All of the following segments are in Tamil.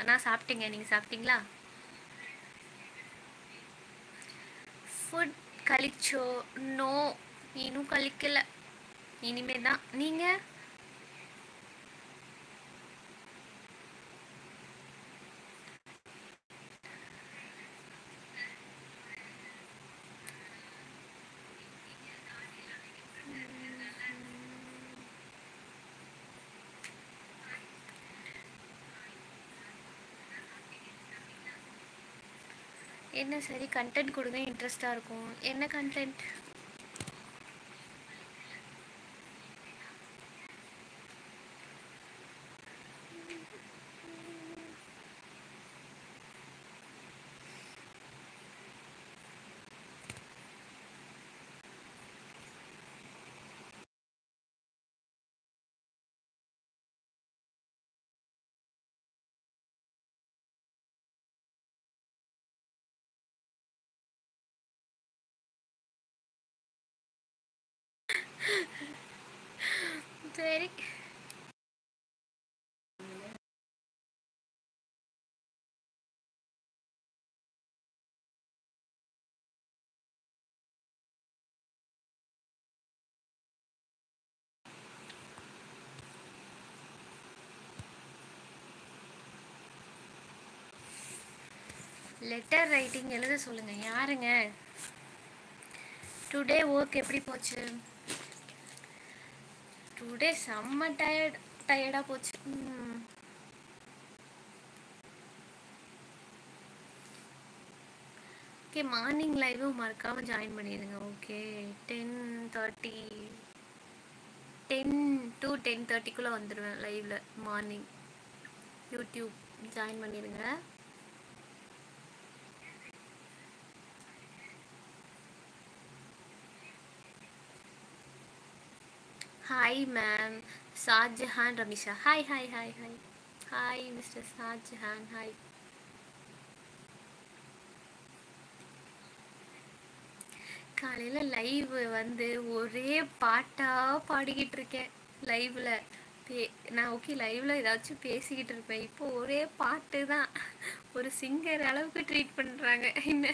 நான் சாப்பிட்டேங்க. நீங்கள் சாப்பிட்டீங்களா? ஃபுட் கழிச்சோ? நோ, இன்னும் கழிக்கல. இனிமே தான். நீங்கள்? என்ன சரி கண்டென்ட் கொடுங்க, இன்ட்ரெஸ்டாக இருக்கும். என்ன கண்டென்ட்? சரி. லெட்டர் ரைட்டிங் எழுத சொல்லுங்கள். யாருங்க? டுடே ஒர்க் எப்படி போச்சு? டுடே செம்ம டயர்டாக போச்சு. ஓகே, மார்னிங் லைவும் மறக்காமல் ஜாயின் பண்ணிடுங்க. ஓகே, 10:30 10 to 10:30 வந்துடுவேன் லைவில் மார்னிங். யூடியூப் ஜாயின் பண்ணிடுங்க. Hi ma'am. Shahjahan Ramisha. Hi hi hi hi hi mister Shahjahan. Hi. காலையில் லைவ் வந்து ஒரே பாட்டாக பாடிக்கிட்டு இருக்கேன் லைவில். நான் ஓகே லைவில் ஏதாச்சும் பேசிக்கிட்டு இருப்பேன். இப்போ ஒரே பாட்டு தான். ஒரு சிங்கர் அளவுக்கு ட்ரீட் பண்ணுறாங்க என்ன.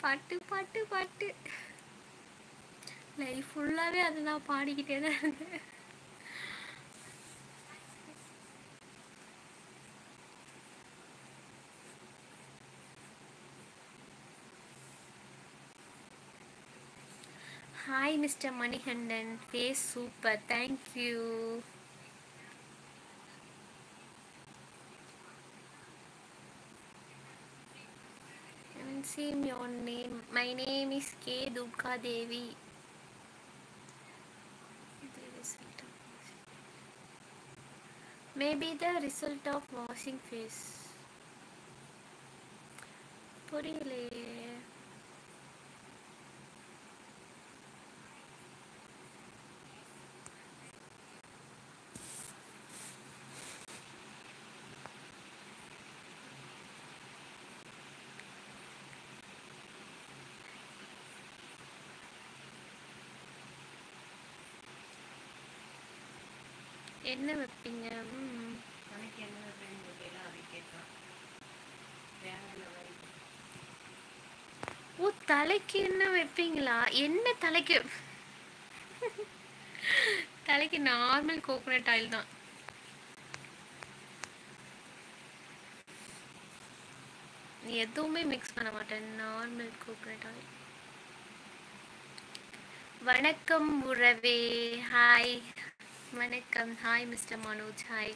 பாட்டு பாட்டு பாட்டு. லைஃப் ஃபுல்லாகவே அதுதான், பாடிக்கிட்டே தான் இருந்தேன். Hi mister Manikandan. Face super, thank you. Same your name. My name is K. Dubka Devi. Maybe the result of washing face. புரியலையே. என்ன வைப்பீங்க? ஓ, தலைக்கு என்ன வைப்பீங்களா? என்ன தலைக்கு? தலைக்கு நார்மல் கோகோனட் ஆயில் தான். எதுவுமே மிக்ஸ் பண்ண மாட்டேன், நார்மல் கோகோனட் ஆயில். வணக்கம் உறவே. ஹாய். வணக்கம். Hi mister Manoj. Hi.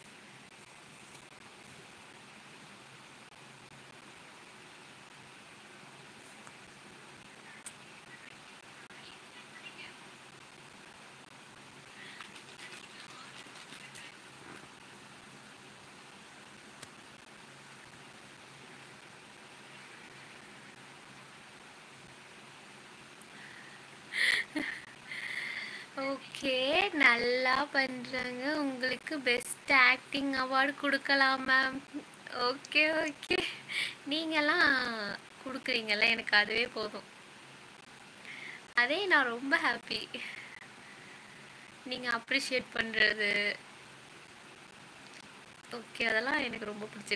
Okay, நல்லா பண்ணுறாங்க. உங்களுக்கு பெஸ்ட் ஆக்டிங் அவார்டு கொடுக்கலாம் மேம். ஓகே ஓகே, நீங்கள்லாம் கொடுக்குறீங்கல்ல, எனக்கு அதுவே போதும். அதே நான் ரொம்ப ஹாப்பி. நீங்கள் அப்ரிஷியேட் பண்ணுறது, ஓகே, அதெல்லாம் எனக்கு ரொம்ப பிடிச்சிருக்கு.